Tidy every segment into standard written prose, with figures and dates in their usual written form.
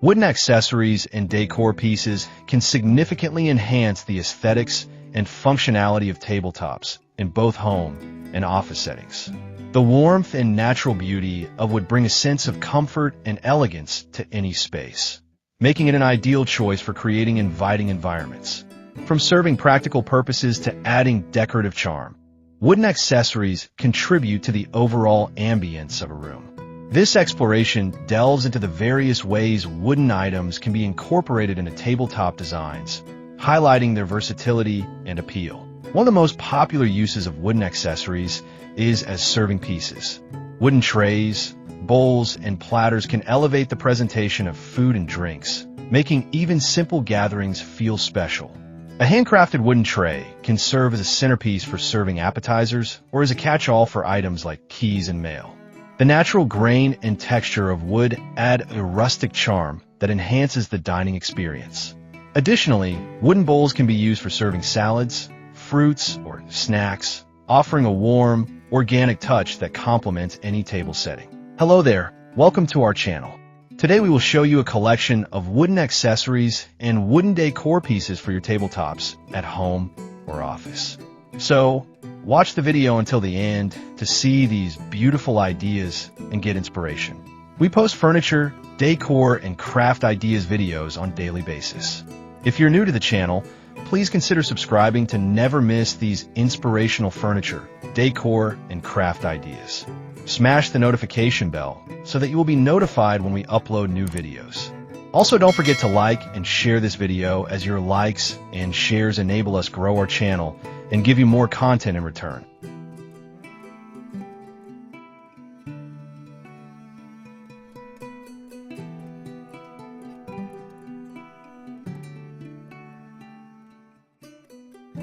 Wooden accessories and decor pieces can significantly enhance the aesthetics and functionality of tabletops in both home and office settings. The warmth and natural beauty of wood bring a sense of comfort and elegance to any space, making it an ideal choice for creating inviting environments. From serving practical purposes to adding decorative charm, wooden accessories contribute to the overall ambience of a room. This exploration delves into the various ways wooden items can be incorporated into tabletop designs, highlighting their versatility and appeal. One of the most popular uses of wooden accessories is as serving pieces. Wooden trays, bowls, and platters can elevate the presentation of food and drinks, making even simple gatherings feel special. A handcrafted wooden tray can serve as a centerpiece for serving appetizers or as a catch-all for items like keys and mail. The natural grain and texture of wood add a rustic charm that enhances the dining experience. Additionally, wooden bowls can be used for serving salads, fruits, or snacks, offering a warm, organic touch that complements any table setting. Hello there, welcome to our channel. Today we will show you a collection of wooden accessories and wooden decor pieces for your tabletops at home or office. So, watch the video until the end to see these beautiful ideas and get inspiration. We post furniture, decor, and craft ideas videos on a daily basis. If you're new to the channel, please consider subscribing to never miss these inspirational furniture, decor, and craft ideas. Smash the notification bell so that you will be notified when we upload new videos. Also, don't forget to like and share this video, as your likes and shares enable us grow our channel and give you more content in return.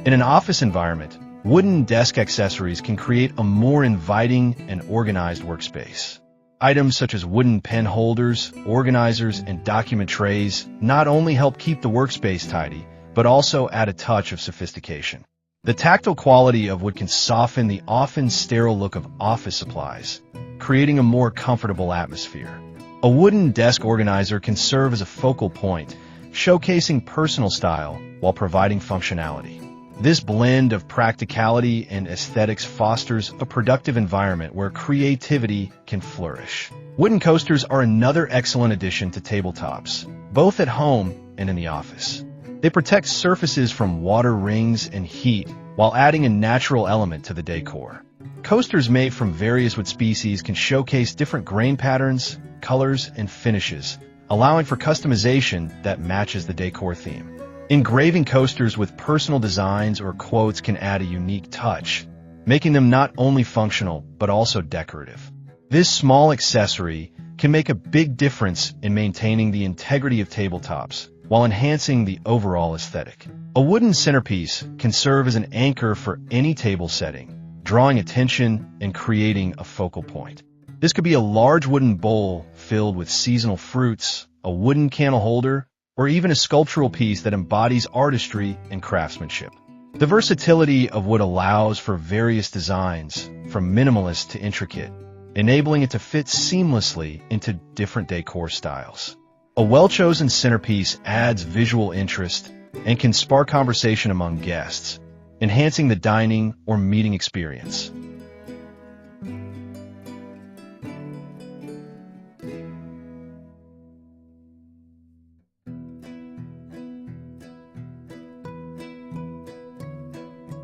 In an office environment, wooden desk accessories can create a more inviting and organized workspace. Items such as wooden pen holders, organizers, and document trays not only help keep the workspace tidy, but also add a touch of sophistication. The tactile quality of wood can soften the often sterile look of office supplies, creating a more comfortable atmosphere. A wooden desk organizer can serve as a focal point, showcasing personal style while providing functionality. This blend of practicality and aesthetics fosters a productive environment where creativity can flourish. Wooden coasters are another excellent addition to tabletops, both at home and in the office. They protect surfaces from water, rings, and heat while adding a natural element to the decor. Coasters made from various wood species can showcase different grain patterns, colors, and finishes, allowing for customization that matches the decor theme. Engraving coasters with personal designs or quotes can add a unique touch, making them not only functional but also decorative. This small accessory can make a big difference in maintaining the integrity of tabletops while enhancing the overall aesthetic. A wooden centerpiece can serve as an anchor for any table setting, drawing attention and creating a focal point. This could be a large wooden bowl filled with seasonal fruits, a wooden candle holder, or even a sculptural piece that embodies artistry and craftsmanship. The versatility of wood allows for various designs, from minimalist to intricate, enabling it to fit seamlessly into different decor styles. A well-chosen centerpiece adds visual interest and can spark conversation among guests, enhancing the dining or meeting experience.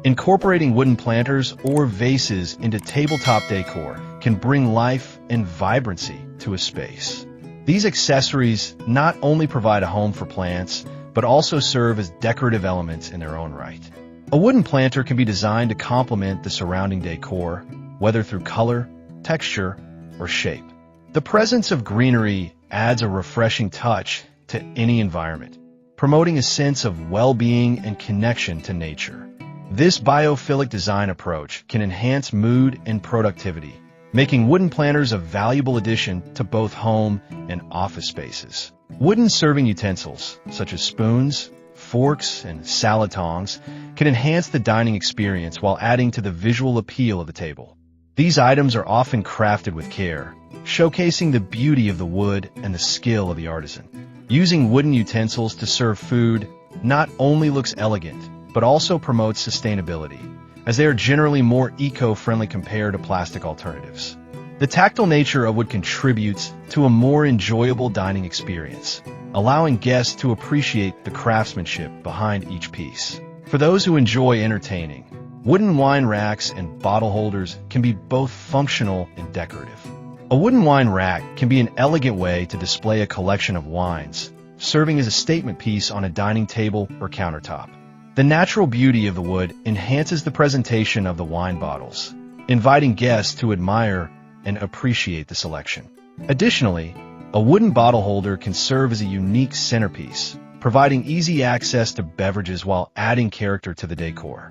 Incorporating wooden planters or vases into tabletop decor can bring life and vibrancy to a space. These accessories not only provide a home for plants, but also serve as decorative elements in their own right. A wooden planter can be designed to complement the surrounding decor, whether through color, texture, or shape. The presence of greenery adds a refreshing touch to any environment, promoting a sense of well-being and connection to nature. This biophilic design approach can enhance mood and productivity, making wooden planters a valuable addition to both home and office spaces. Wooden serving utensils, such as spoons, forks, and salad tongs, can enhance the dining experience while adding to the visual appeal of the table. These items are often crafted with care, showcasing the beauty of the wood and the skill of the artisan. Using wooden utensils to serve food not only looks elegant, but also promotes sustainability, as they are generally more eco-friendly compared to plastic alternatives. The tactile nature of wood contributes to a more enjoyable dining experience, allowing guests to appreciate the craftsmanship behind each piece. For those who enjoy entertaining, wooden wine racks and bottle holders can be both functional and decorative. A wooden wine rack can be an elegant way to display a collection of wines, serving as a statement piece on a dining table or countertop. The natural beauty of the wood enhances the presentation of the wine bottles, inviting guests to admire and appreciate the selection. Additionally, a wooden bottle holder can serve as a unique centerpiece, providing easy access to beverages while adding character to the decor.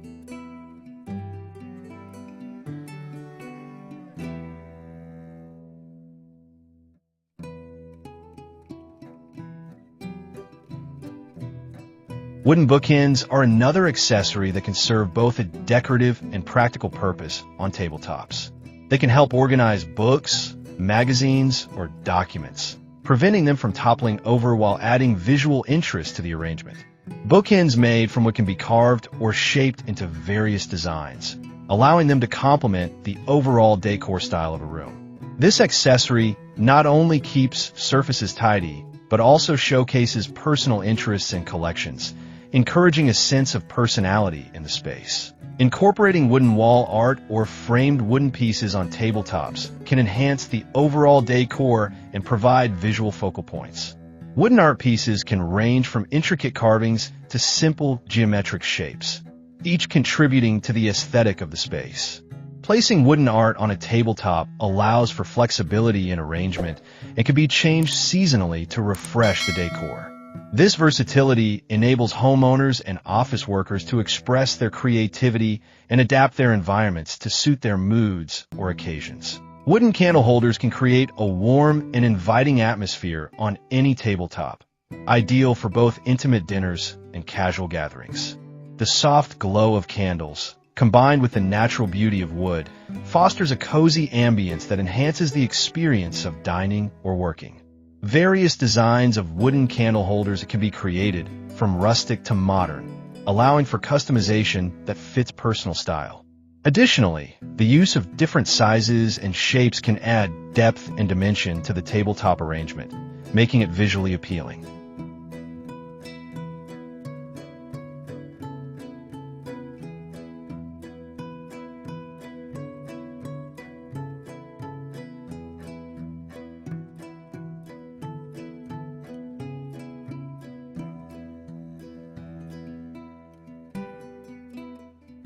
Wooden bookends are another accessory that can serve both a decorative and practical purpose on tabletops. They can help organize books, magazines, or documents, preventing them from toppling over while adding visual interest to the arrangement. Bookends made from what can be carved or shaped into various designs, allowing them to complement the overall decor style of a room. This accessory not only keeps surfaces tidy, but also showcases personal interests and collections, encouraging a sense of personality in the space. Incorporating wooden wall art or framed wooden pieces on tabletops can enhance the overall decor and provide visual focal points. Wooden art pieces can range from intricate carvings to simple geometric shapes, each contributing to the aesthetic of the space. Placing wooden art on a tabletop allows for flexibility in arrangement and can be changed seasonally to refresh the decor. This versatility enables homeowners and office workers to express their creativity and adapt their environments to suit their moods or occasions. Wooden candle holders can create a warm and inviting atmosphere on any tabletop, ideal for both intimate dinners and casual gatherings. The soft glow of candles, combined with the natural beauty of wood, fosters a cozy ambience that enhances the experience of dining or working. Various designs of wooden candle holders can be created, from rustic to modern, allowing for customization that fits personal style. Additionally, the use of different sizes and shapes can add depth and dimension to the tabletop arrangement, making it visually appealing.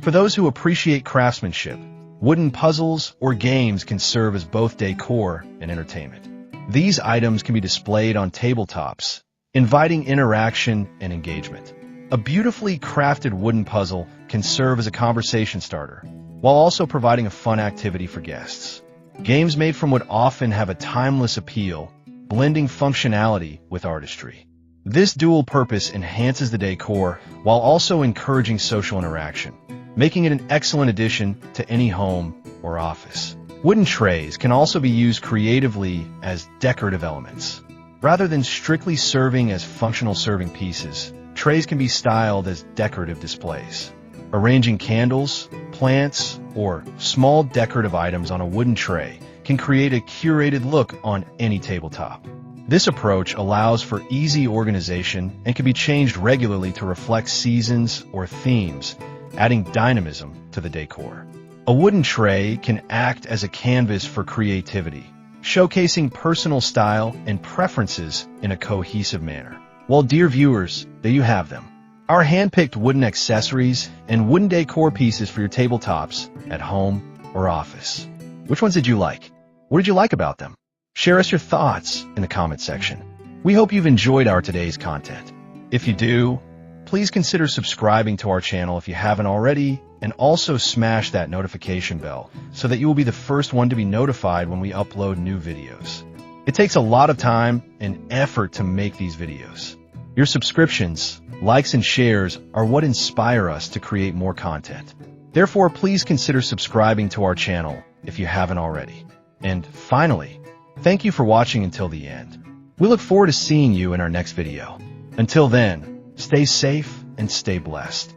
For those who appreciate craftsmanship, wooden puzzles or games can serve as both decor and entertainment. These items can be displayed on tabletops, inviting interaction and engagement. A beautifully crafted wooden puzzle can serve as a conversation starter, while also providing a fun activity for guests. Games made from wood often have a timeless appeal, blending functionality with artistry. This dual purpose enhances the decor while also encouraging social interaction, making it an excellent addition to any home or office. Wooden trays can also be used creatively as decorative elements. Rather than strictly serving as functional serving pieces, trays can be styled as decorative displays. Arranging candles, plants, or small decorative items on a wooden tray can create a curated look on any tabletop. This approach allows for easy organization and can be changed regularly to reflect seasons or themes, adding dynamism to the decor. A wooden tray can act as a canvas for creativity, showcasing personal style and preferences in a cohesive manner. Well, dear viewers, there you have them. Our hand-picked wooden accessories and wooden decor pieces for your tabletops at home or office. Which ones did you like? What did you like about them? Share us your thoughts in the comment section. We hope you've enjoyed our today's content. If you do, please consider subscribing to our channel if you haven't already, and also smash that notification bell so that you will be the first one to be notified when we upload new videos. It takes a lot of time and effort to make these videos. Your subscriptions, likes, and shares are what inspire us to create more content. Therefore, please consider subscribing to our channel if you haven't already. And finally, thank you for watching until the end. We look forward to seeing you in our next video. Until then, stay safe and stay blessed.